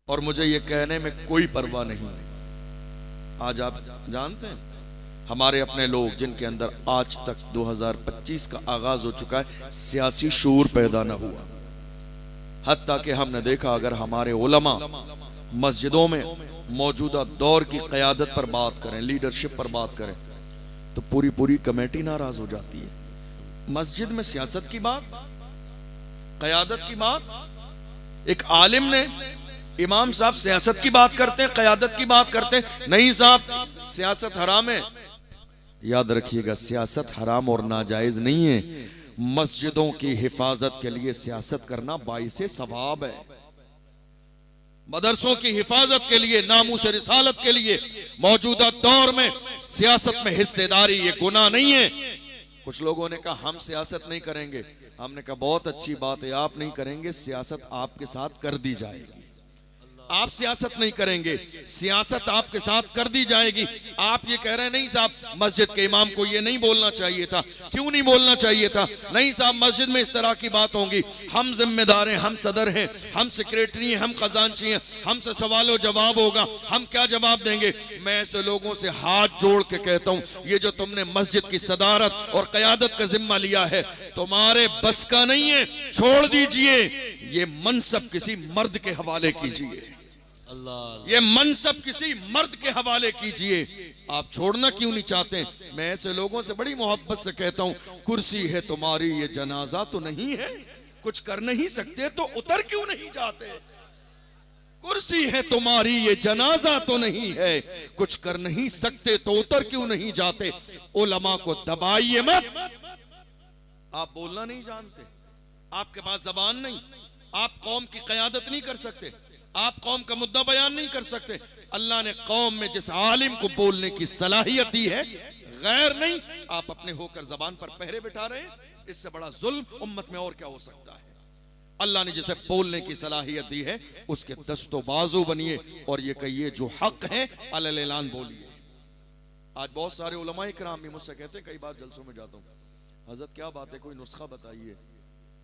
और मुझे ये कहने में कोई परवाह नहीं। आज आप जानते हैं हमारे अपने लोग जिनके अंदर आज तक 2025 का आगाज हो चुका है, सियासी शूर पैदा न हुआ। हत्ता कि हमने देखा अगर हमारे उलमा मस्जिदों में मौजूदा दौर की क़यादत पर बात करें, लीडरशिप पर बात करें, तो पूरी पूरी कमेटी नाराज हो जाती है। मस्जिद में सियासत की बात, क़यादत की बात, एक आलिम ने, इमाम साहब सियासत की बात करते हैं, क़यादत की बात करते हैं, नहीं साहब सियासत हराम है। याद रखिएगा, सियासत हराम और नाजायज नहीं है। मस्जिदों की हिफाजत के लिए सियासत करना बाइसे सवाब है। मदरसों की हिफाजत के लिए, नामूस रिसालत के लिए मौजूदा दौर में सियासत में हिस्सेदारी ये गुनाह नहीं है। कुछ लोगों ने कहा हम सियासत नहीं करेंगे। हमने कहा बहुत अच्छी बात है, आप नहीं करेंगे, सियासत आपके साथ कर दी जाएगी। आप सियासत नहीं करेंगे, सियासत आपके साथ कर दी जाएगी। आप ये कह रहे हैं नहीं साहब मस्जिद के इमाम को ये नहीं बोलना चाहिए था। क्यों नहीं बोलना चाहिए था? नहीं साहब मस्जिद में इस तरह की बात होगी, हम जिम्मेदार हैं, हम सदर हैं, हम सेक्रेटरी हैं, हम खजांची हैं, हमसे सवाल और जवाब होगा, हम क्या जवाब देंगे? मैं ऐसे लोगों से हाथ जोड़ के कहता हूँ, ये जो तुमने मस्जिद की सदारत और क़यादत का जिम्मा लिया है, तुम्हारे बस का नहीं है, छोड़ दीजिए। ये मनसब किसी मर्द के हवाले कीजिए, ये मनसब किसी मर्द के हवाले कीजिए। आप छोड़ना क्यों नहीं चाहते? मैं ऐसे लोगों से बड़ी मोहब्बत से कहता हूं, कुर्सी है तुम्हारी, ये जनाजा तो नहीं है। कुछ कर नहीं सकते तो उतर क्यों नहीं जाते? कुर्सी है तुम्हारी, ये जनाजा तो नहीं है। कुछ कर नहीं सकते तो उतर क्यों नहीं जाते? उलमा को दबाइए मत। आप बोलना नहीं जानते, आपके पास जबान नहीं, आप कौम की क़यादत नहीं कर सकते, आप कौम का मुद्दा बयान नहीं कर सकते। अल्लाह ने कौम में जिस आलिम को बोलने की सलाहियत दी है, गैर नहीं, आप अपने होकर जबान पर पहरे बिठा रहे हैं। इससे बड़ा जुल्म उम्मत में और क्या हो सकता है? अल्लाह ने जिसे बोलने की सलाहियत दी है उसके दस्तो बाजू बनिए और ये कहिए जो हक है अलल ऐलान बोलिए। आज बहुत सारे उलमाए किराम भी मुझसे कहते हैं, कई बार जलसों में जाता हूँ, हजरत क्या बात है, कोई नुस्खा बताइए।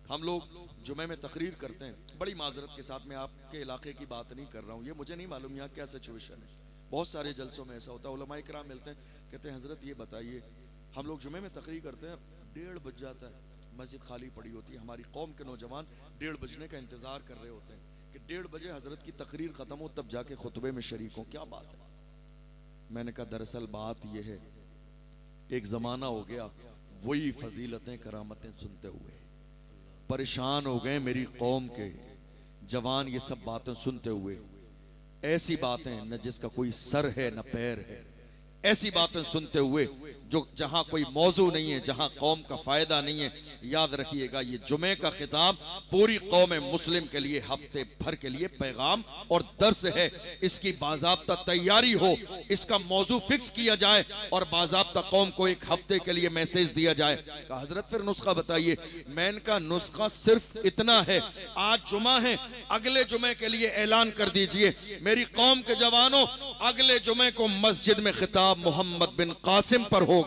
हम लोग जुमे में तकरीर करते हैं, बड़ी माजरत के साथ मैं आपके इलाके की बात नहीं कर रहा हूँ, ये मुझे नहीं मालूम यहाँ क्या सिचुएशन है। बहुत सारे जलसों में ऐसा होता है, उलमाए किराम मिलते हैं, कहते हैं हजरत ये बताइए, हम लोग जुमे में तकरीर करते हैं, 1:30 बज जाता है, मस्जिद खाली पड़ी होती है, हमारी कौम के नौजवान 1:30 बजने का इंतजार कर रहे होते हैं कि 1:30 बजे हजरत की तकरीर खत्म हो तब जाके खुतबे में शरीक हो। क्या बात है? मैंने कहा दरअसल बात यह है, एक जमाना हो गया वही फजीलतें करामतें सुनते हुए परेशान हो गए मेरी कौम के जवान, ये सब बातें सुनते हुए, ऐसी बातें न जिसका कोई सर है न पैर है, ऐसी बातें सुनते हुए जो जहां कोई मौजू नहीं है, जहां कौम का फायदा नहीं है। याद रखिएगा, ये जुमे का खिताब पूरी कौम मुस्लिम के लिए हफ्ते भर के लिए पैगाम और दर्स है। इसकी बाज़ाब्ता तैयारी हो, इसका मौजू फिक्स किया जाए और बाज़ाब्ता कौम को एक हफ्ते के लिए मैसेज दिया जाए। कहा हजरत फिर नुस्खा बताइए। मैंने कहा नुस्खा सिर्फ इतना है, आज जुमा है, अगले जुमे के लिए ऐलान कर दीजिए, मेरी कौम के जवानों अगले जुमे को मस्जिद में खिताब मोहम्मद बिन कासिम पर होगा,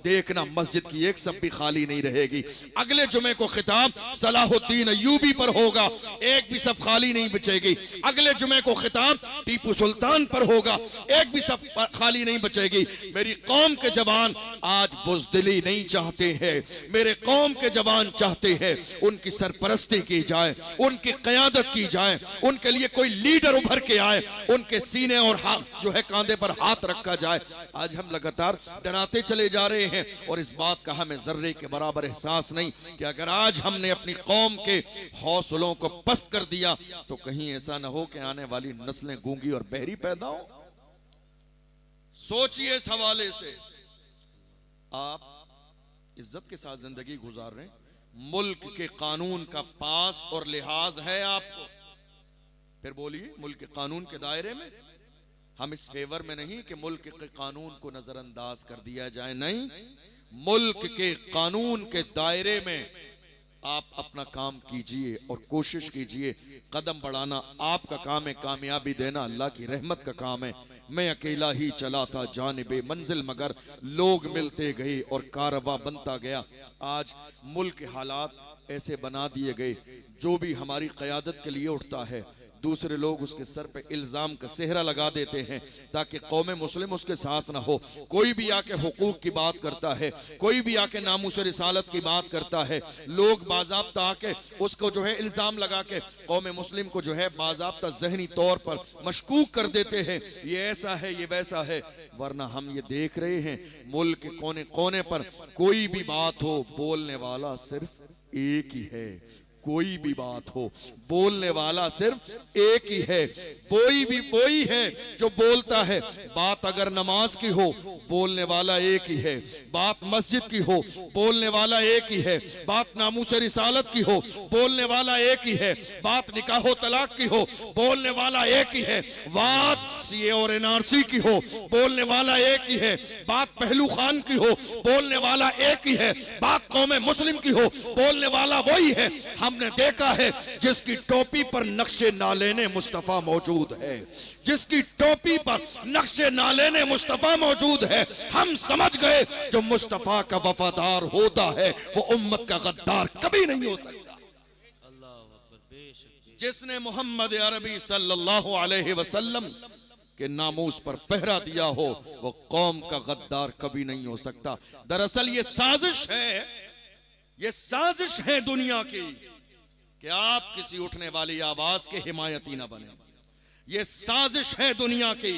देखना मस्जिद की एक सब भी खाली नहीं रहेगी। अगले जुमे को खिताब सलाहुद्दीन अय्यूबी पर होगा, एक भी सब खाली नहीं बचेगी। अगले जुमे को खिताब टीपू सुल्तान पर होगा, एक भी सब खाली नहीं बचेगी। मेरी कौम के जवान आज बुज़दिली नहीं चाहते हैं, मेरे कौम के जवान चाहते हैं उनकी सरपरस्ती की जाए, उनकी क़यादत की जाए, उनके लिए कोई लीडर उभर के आए, उनके सीने और हाथ जो है कांधे पर हाथ रखा जाए। आज हम लगातार डराते चले जा रहे हैं और इस बात का हमें जर्रे के बराबर एहसास नहीं कि अगर आज हमने अपनी कौम के हौसलों को पस्त कर दिया तो कहीं ऐसा ना हो कि आने वाली नस्लें गूंगी और बहरी पैदा हो। सोचिए इस हवाले से। आप इज्जत के साथ जिंदगी गुजार रहे हैं, मुल्क के कानून का पास और लिहाज है आपको। फिर बोलिए, मुल्क के कानून के दायरे में हम इस फेवर में नहीं कि मुल्क के कानून को नजरअंदाज कर दिया जाए, नहीं, मुल्क के कानून के दायरे में आप अपना काम कीजिए और कोशिश कीजिए। कदम बढ़ाना आपका काम है, कामयाबी देना अल्लाह की रहमत का काम है। मैं अकेला ही चला था जानिबे मंजिल, मगर लोग मिलते गए और कारवां बनता गया। आज मुल्क के हालात ऐसे बना दिए गए, जो भी हमारी क़यादत के लिए उठता है, दूसरे लोग उसके सर पे इल्जाम का सेहरा लगा देते हैं ताकि कौम मुस्लिम उसके साथ ना हो। कोई भी आके हुकूक की बात करता है, कोई भी आके नामूस रिसालत की बात करता है, लोग बाज़ाब्ता आके उसको जो है इल्जाम लगा के कौम मुस्लिम को जो है बाज़ाब्ता ज़हनी तौर पर मशकूक कर देते हैं, ये ऐसा है, ये वैसा है। वरना हम ये देख रहे हैं मुल्क के कोने कोने पर कोई भी बात हो, बोलने वाला सिर्फ एक ही है। कोई भी बात हो, बोलने वाला सिर्फ एक ही है। कोई भी वही है जो बोलता है। बात अगर नमाज की हो, बोलने वाला एक ही है। बात मस्जिद की हो, बोलने वाला एक ही है। बात नामूस रिसालत की हो, बोलने वाला एक ही है। बात निकाह तलाक की हो, बोलने वाला एक ही है। बात सीए और एनआरसी की हो, बोलने वाला एक ही है। बात पहलू खान की हो, बोलने वाला एक ही है। बात कौम मुस्लिम की हो, बोलने वाला वही है। हमने देखा है जिसकी टोपी पर नक्शे नालेने मुस्तफा मौजूद है, जिसकी टोपी पर नक्शे नालेने मुस्तफा मौजूद है, हम समझ गए जो मुस्तफा का वफादार होता है वो उम्मत का गद्दार कभी नहीं हो सकता। जिसने मोहम्मद अरबी सल्लल्लाहु अलैहि वसल्लम के नामूस पर पहरा दिया हो वो कौम का गद्दार कभी नहीं हो सकता। दरअसल ये साजिश है, ये साजिश है दुनिया की कि आप किसी उठने वाली आवाज के हिमायती ना बने। ये साजिश है दुनिया की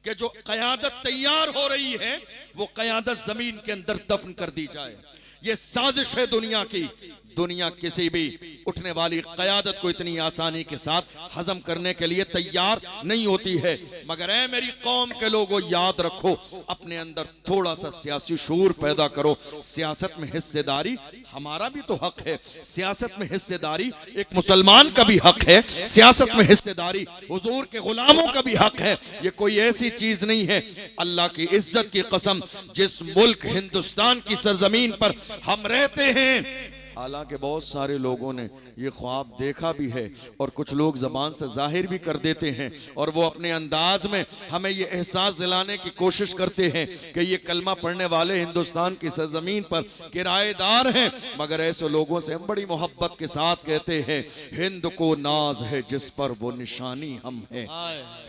कि जो कयादत तैयार हो रही है वो कयादत जमीन के अंदर दफन कर दी जाए। ये साजिश है दुनिया की। दुनिया किसी भी उठने वाली कयादत को इतनी आसानी के साथ हजम करने के लिए तैयार नहीं होती है। मगर ऐ मेरी कौम के लोगों, याद रखो, अपने अंदर थोड़ा सा सियासी शूर पैदा करो। सियासत में हिस्सेदारी हमारा भी तो हक है। सियासत में हिस्सेदारी एक मुसलमान का भी हक है। सियासत में हिस्सेदारी हुजूर के गुलामों का भी हक है। ये कोई ऐसी चीज नहीं है। अल्लाह की इज्जत की कसम, जिस मुल्क हिंदुस्तान की सरजमीन पर हम रहते हैं, हालांकि बहुत सारे लोगों ने ये ख्वाब देखा भी है और कुछ लोग ज़बान से जाहिर भी कर देते हैं और वो अपने अंदाज में हमें ये एहसास दिलाने की कोशिश करते हैं कि ये कलमा पढ़ने वाले हिंदुस्तान की सरजमीन पर किराएदार हैं। मगर ऐसे लोगों से हम बड़ी मोहब्बत के साथ कहते हैं, हिंद को नाज है जिस पर वो निशानी हम हैं।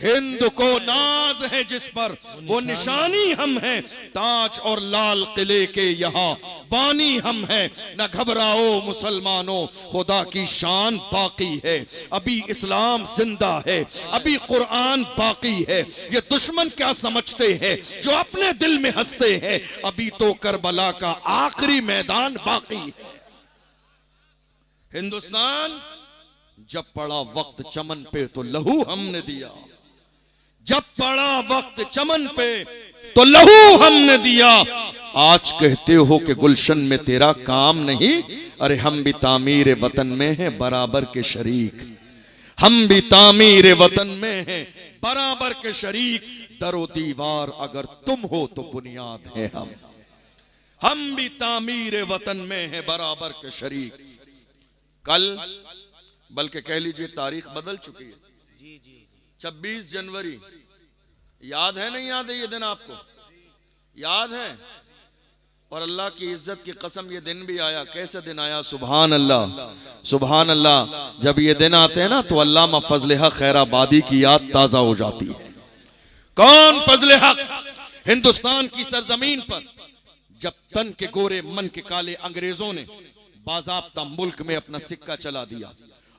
हिंद को नाज है जिस पर वो निशानी हम हैं। ताज और लाल किले के यहाँ बानी हम हैं। न घबराओ मुसलमानों, खुदा की शान बाकी है। अभी इस्लाम जिंदा है, अभी कुरान बाकी है। ये दुश्मन क्या समझते हैं जो अपने दिल में हंसते हैं, अभी तो करबला का आखिरी मैदान बाकी है। हिंदुस्तान जब पड़ा वक्त चमन पे तो लहू हमने दिया, जब पड़ा वक्त चमन पे तो लहू हमने दिया। आज कहते हो कि गुलशन में तेरा काम नहीं, अरे हम भी तामीर वतन में हैं बराबर के शरीक। हम भी तामीर वतन में हैं बराबर के शरीक। दरो दीवार अगर तुम हो तो बुनियाद है हम भी तामीर वतन में हैं बराबर के शरीक। कल, बल्कि कह लीजिए तारीख बदल चुकी है, 26 जनवरी, याद है नहीं याद है ये दिन आपको? याद है? और अल्लाह की इज्जत की कसम ये दिन भी आया। कैसे दिन आया? सुभान अल्लाह, सुभान अल्लाह। जब ये दिन आते हैं ना तो अल्लामा फजल हक खैराबादी की याद ताजा हो जाती है। कौन फजल हक? हिंदुस्तान की सरजमीन पर जब तन के गोरे मन के काले अंग्रेजों ने बाज़ाब्ता मुल्क में अपना सिक्का चला दिया,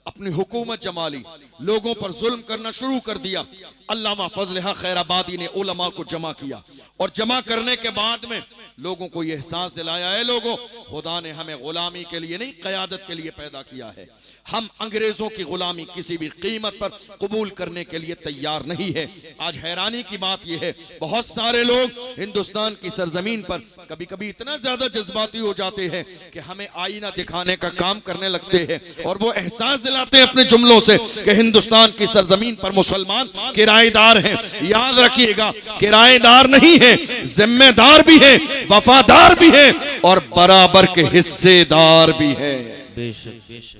अपनी हुकूमत जमा ली, लोगों पर जुल्म करना शुरू कर दिया, अल्लामा फजल हक खैराबादी ने उलमा को जमा किया और जमा करने के बाद में लोगों को यह एहसास दिलाया है, लोगों, खुदा ने हमें गुलामी के लिए नहीं क़यादत के लिए पैदा किया है। हम अंग्रेजों की गुलामी किसी भी कीमत पर कबूल करने के लिए तैयार नहीं है। आज हैरानी की बात यह है, बहुत सारे लोग हिंदुस्तान की सरजमीन पर कभी कभी इतना ज्यादा जज्बाती हो जाते हैं कि हमें आईना दिखाने का काम करने लगते हैं और वो एहसास दिलाते हैं अपने जुमलों से कि हिंदुस्तान की सरजमीन पर मुसलमान किराएदार हैं। याद रखिएगा, किराएदार नहीं है, जिम्मेदार भी है, वफादार भी है और बराबर के हिस्सेदार भी है। बेशक बेशक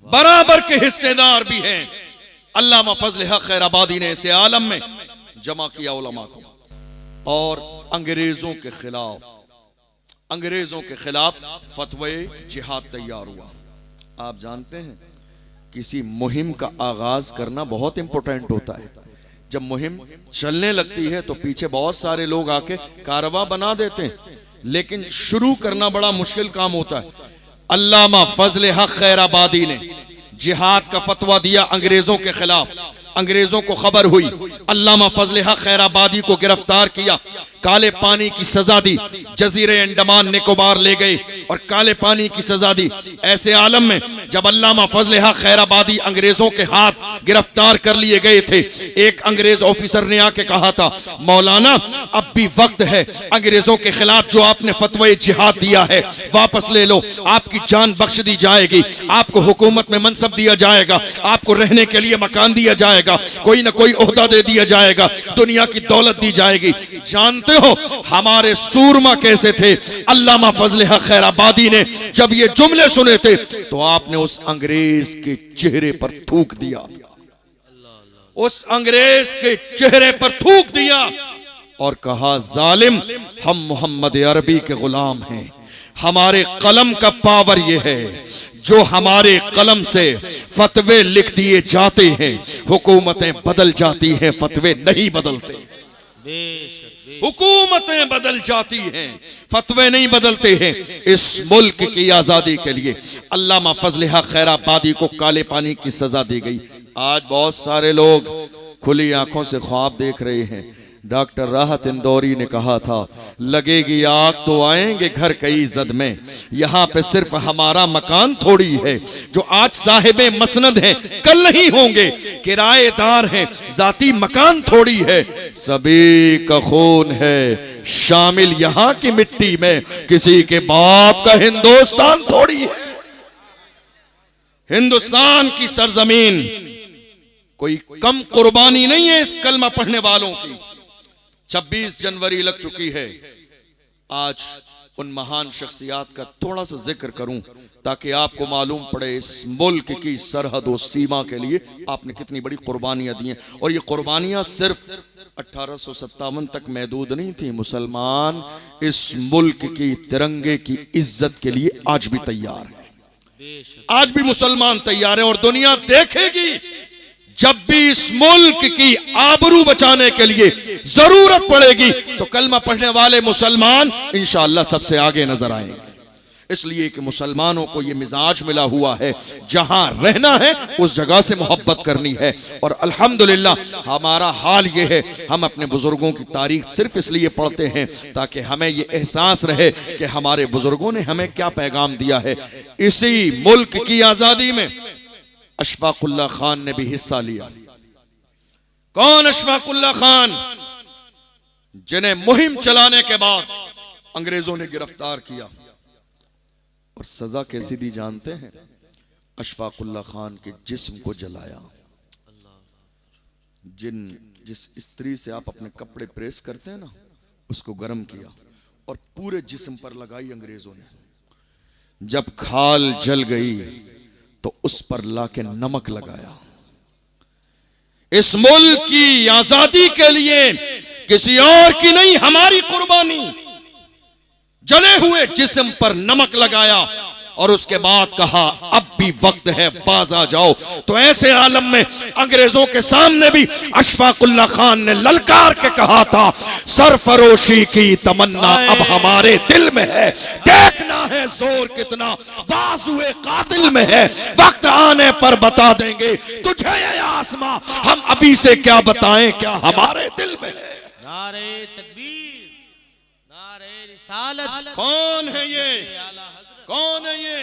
बराबर के हिस्सेदार भी हैं। अल्लामा फजल हक खैराबादी ने इसे आलम में जमा किया उलमा को और अंग्रेजों के खिलाफ फतवे जिहाद तैयार हुआ। आप जानते हैं किसी मुहिम का आगाज करना बहुत इंपॉर्टेंट होता है। जब मुहिम चलने लगती है तो पीछे बहुत सारे लोग आके कारवां बना देते हैं, लेकिन शुरू करना बड़ा मुश्किल काम होता है। अल्लामा फजल हक खैराबादी ने जिहाद का फतवा दिया अंग्रेजों के खिलाफ। अंग्रेजों को खबर हुई, अल्लामा फजल हक खैराबादी को गिरफ्तार किया, काले पानी की सजा दी, जजीरे अंडमान निकोबार ले गए और काले पानी की सजा दी। ऐसे आलम में जब अल्लामा फजल हक खैराबादी अंग्रेजों के हाथ गिरफ्तार कर लिए गए थे, एक अंग्रेज ऑफिसर ने आके कहा था, मौलाना अब भी वक्त है, अंग्रेजों के खिलाफ जो आपने फतवा जिहाद दिया है वापस ले लो, आपकी जान बख्श दी जाएगी, आपको हुकूमत में मनसब दिया जाएगा, आपको रहने के लिए मकान दिया जाएगा, कोई ना कोई ओहदा दे दिया जाएगा, दुनिया की दौलत दी जाएगी। जानते हो हमारे सूरमा कैसे थे? अल्लामा फजल हक खैराबादी ने जब ये जुमले सुने थे तो आपने उस अंग्रेज के चेहरे पर थूक दिया, उस अंग्रेज के चेहरे पर थूक दिया और कहा, जालिम, हम मोहम्मद अरबी के गुलाम हैं, हमारे कलम का पावर यह है, जो हमारे कलम से फतवे लिख दिए जाते हैं हुकूमतें बदल जाती हैं, फतवे नहीं बदलते। हुकूमतें बदल जाती हैं, फतवे नहीं बदलते हैं। इस मुल्क की आजादी के लिए अल्लामा फजल हक खैराबादी को काले पानी की सजा दी गई। आज बहुत सारे लोग खुली आंखों से ख्वाब देख रहे हैं। डॉक्टर राहत इंदौरी ने कहा था, लगेगी आग तो आएंगे घर कई जद में, यहाँ पे सिर्फ हमारा मकान थोड़ी है, जो आज साहिबे मसनद हैं कल नहीं होंगे, किराएदार हैं जाती मकान थोड़ी है, सभी का खून है शामिल यहाँ की मिट्टी में, किसी के बाप का हिंदुस्तान थोड़ी है। हिंदुस्तान की सरजमीन कोई कम कुर्बानी नहीं है इस कलमा पढ़ने वालों की। 26 जनवरी लग चुकी है। आज उन महान शख्सियात का थोड़ा सा जिक्र करूं ताकि आपको मालूम पड़े इस मुल्क की सरहद और सीमा के लिए आपने कितनी बड़ी कुर्बानियां दी हैं। और ये कुर्बानियां सिर्फ 1857 तक महदूद नहीं थी। मुसलमान इस मुल्क की तिरंगे की इज्जत के लिए आज भी तैयार है, आज भी मुसलमान तैयार है। और दुनिया देखेगी जब भी इस मुल्क की आबरू बचाने के लिए जरूरत पड़ेगी तो कलमा पढ़ने वाले मुसलमान इंशाअल्लाह सबसे आगे नजर आएंगे। इसलिए कि मुसलमानों को यह मिजाज मिला हुआ है, जहां रहना है उस जगह से मोहब्बत करनी है। और अल्हम्दुलिल्लाह हमारा हाल यह है, हम अपने बुजुर्गों की तारीख सिर्फ इसलिए पढ़ते हैं ताकि हमें यह एहसास रहे कि हमारे बुजुर्गों ने हमें क्या पैगाम दिया है। इसी मुल्क की आजादी में अशफाकुल्लाह खान ने भी हिस्सा लिया। कौन अशफाकुल्लाह खान? जिन्हें मुहिम चलाने के बाद अंग्रेजों ने गिरफ्तार किया और सजा कैसी दी जानते हैं? अशफाकुल्लाह खान के जिस्म को जलाया। जिस स्त्री से आप अपने कपड़े प्रेस करते हैं ना, उसको गर्म किया और पूरे जिस्म पर लगाई अंग्रेजों ने। जब खाल जल गई तो उस पर लाके नमक लगाया। इस मुल्क की आजादी के लिए किसी और की नहीं, हमारी कुर्बानी। जले हुए जिस्म पर नमक लगाया और उसके बाद कहा, अब भी वक्त है, बाज आ जाओ। तो ऐसे आलम में अंग्रेजों के सामने भी अशफाकुल्लाह खान ने ललकार के कहा था, सरफरोशी की तमन्ना अब हमारे दिल में है, देखना है जोर कितना बाजुए कातिल में है, वक्त आने पर बता देंगे तुझे ये आसमां, हम अभी से क्या बताएं क्या हमारे दिल में है। नारे तकबीर, नारे रिसालत। कौन है ये? कौन है ये?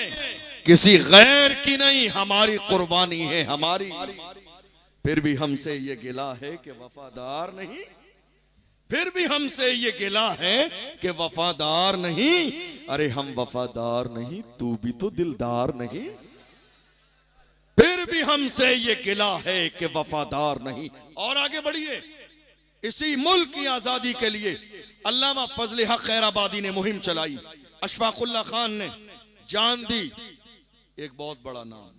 किसी गैर की नहीं, हमारी कुर्बानी है हमारी। फिर भी हमसे ये गिला है कि वफादार नहीं, फिर भी हमसे ये गिला है कि वफादार नहीं। अरे हम वफादार नहीं, तू भी तो दिलदार नहीं। फिर भी हमसे ये गिला है कि वफादार नहीं। और आगे बढ़िए। इसी मुल्क की आजादी के लिए अल्लामा फजल हक खैराबादी ने मुहिम चलाई। अशफाकुल्लाह खान ने जान दी। एक बहुत बड़ा नाम,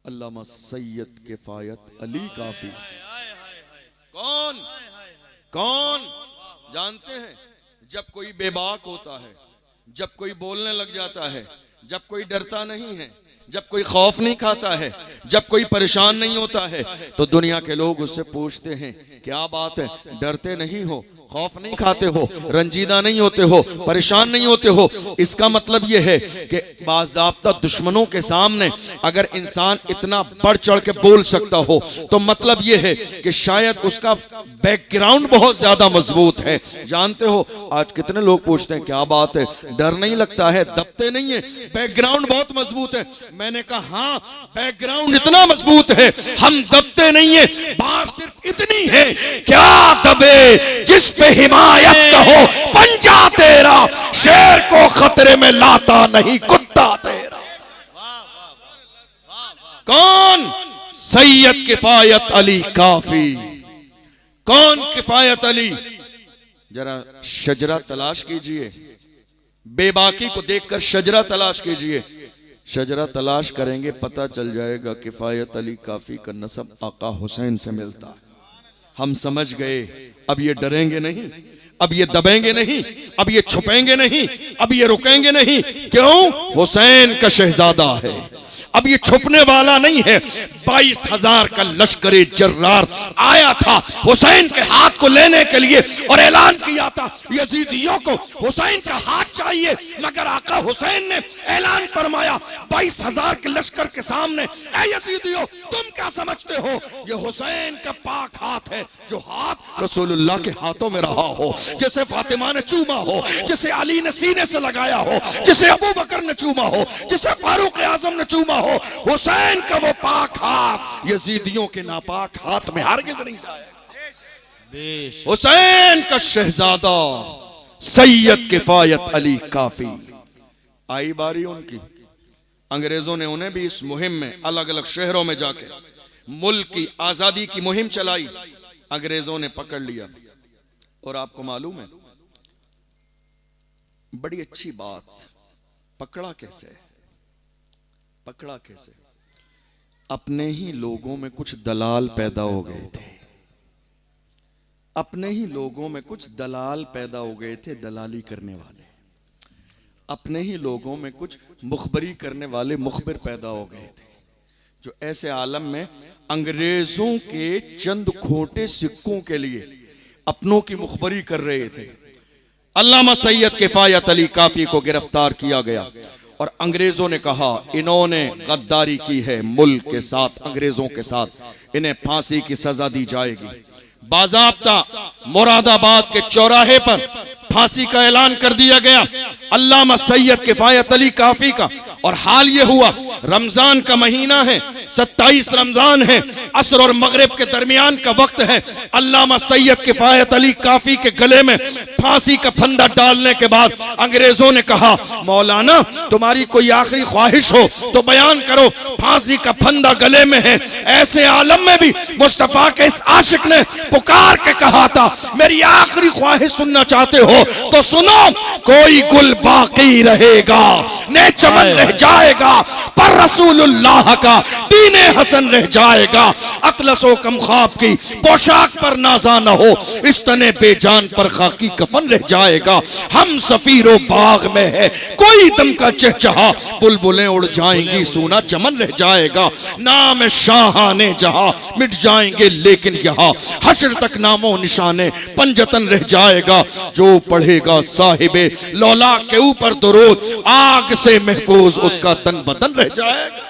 अल्लामा सैयद किफायत अली काफी। कौन? कौन जानते हैं? जब कोई बेबाक होता है, जब कोई बोलने लग जाता है, जब कोई डरता नहीं है, जब कोई खौफ नहीं खाता है, जब कोई परेशान नहीं होता है, तो दुनिया के लोग उससे पूछते हैं क्या बात है, डरते नहीं हो, खौफ नहीं खाते हो, रंजीदा नहीं होते हो, परेशान नहीं होते हो। इसका मतलब यह है कि बाज़ाब्ता दुश्मनों के सामने अगर इंसान इतना बढ़ चढ़ के बोल सकता हो तो मतलब यह है कि शायद उसका बैकग्राउंड बहुत ज्यादा मजबूत है। जानते हो आज कितने लोग पूछते हैं क्या बात है, डर नहीं लगता है, दबते नहीं है, बैकग्राउंड बहुत मजबूत है। मैंने कहा हाँ, बैकग्राउंड इतना मजबूत है, हम दबते नहीं है। बात सिर्फ इतनी है, क्या दबे जिस पे हिमायत कहो, पंजा तेरा शेर को खतरे में लाता नहीं कुत्ता तेरा। कौन? सैयद किफायत अली काफी। कौन किफायत अली? जरा शजरा तलाश कीजिए, बेबाकी को देखकर शजरा तलाश कीजिए। शजरा तलाश करेंगे पता चल जाएगा किफायत अली काफी का नसब आका हुसैन से मिलता है। हम समझ गए, अब ये डरेंगे नहीं, अब ये दबेंगे नहीं, अब ये छुपेंगे नहीं, अब ये रुकेंगे नहीं। क्यों? हुसैन का शहजादा है, अब ये छुपने वाला नहीं है। 22,000 का लश्करे जर्रार आया था हुसैन के हाथ को लेने के लिए और ऐलान किया था यजीदियों को हुसैन का हाथ चाहिए, मगर आका हुसैन ने ऐलान फरमाया 22,000 के लश्कर के सामने, ऐ यजीदियों तुम क्या समझते हो, ये हुसैन का पाक हाथ है, जो हाथ रसूलुल्लाह के हाथों में रहा हो, जिसे फातिमा ने चूमा हो, जिसे अली ने सीने से लगाया हो, जिसे अबू बकर ने चूमा हो, जिसे फारूक आजम ने चूमा हो, हुसैन का वो पाक हाथ यजीदियों के नापाक हाथ में हरगिज़ नहीं जाएगा। हुसैन का शहजादा सैयद किफायत अली काफी। आई बारी उनकी। अंग्रेजों ने उन्हें भी इस मुहिम में अलग अलग शहरों में जाके मुल्क की आजादी की मुहिम चलाई, अंग्रेजों ने पकड़ लिया। और आपको मालूम है बड़ी अच्छी बात, पकड़ा कैसे? पकड़ा कैसे? अपने ही लोगों में कुछ दलाल पैदा हो गए थे, अपने ही लोगों में कुछ दलाल पैदा हो गए थे, दलाली करने वाले। अपने ही लोगों में कुछ मुखबरी करने वाले मुखबिर पैदा हो गए थे, जो ऐसे आलम में अंग्रेजों के चंद खोटे सिक्कों के लिए अपनों की मुखबरी कर रहे थे। अल्लामा सैयद किफायत अली काफी को गिरफ्तार किया गया और अंग्रेजों ने कहा इन्होंने गद्दारी की है मुल्क के साथ, अंग्रेजों के साथ, इन्हें फांसी की सजा दी जाएगी। बाज़ाब्ता मुरादाबाद के चौराहे पर फांसी का ऐलान कर दिया गया अल्लामा सैयद किफायत अली काफी का। और हाल ये हुआ, रमजान का महीना है, 27 रमजान है, असर और मगरिब के दरमियान का वक्त है। अल्लामा सैयद किफायत अली काफी के गले में फांसी का फंदा डालने के बाद अंग्रेजों ने कहा मौलाना तुम्हारी कोई आखिरी ख्वाहिश हो तो बयान करो, फांसी का फंदा गले में है। ऐसे आलम में भी मुस्तफा के इस आशिक ने पुकार के कहा था मेरी आखिरी ख्वाहिश सुनना चाहते हो तो सुनो, कोई गुल बाकी रहेगा, ने चमन रह जाएगा, पर रसूलुल्लाह का दीने हसन रह जाएगा। अतलसो कम ख्वाब की पोशाक पर नाजा न हो, इस तने बेजान पर खाकी कफन रह जाएगा। हम सफीरो बाग में है, कोई दम का चहचहा, बुलबुलें उड़ जाएंगी, सोना चमन रह जाएगा। नाम शाहाने जहां मिट जाएंगे लेकिन यहाँ हश्र तक नामो निशाने पंजतन रह जाएगा। जो पढ़ेगा साहिबे लौला के ऊपर दुरूद, आग से महफूज उसका तन बदन रह जाएगा।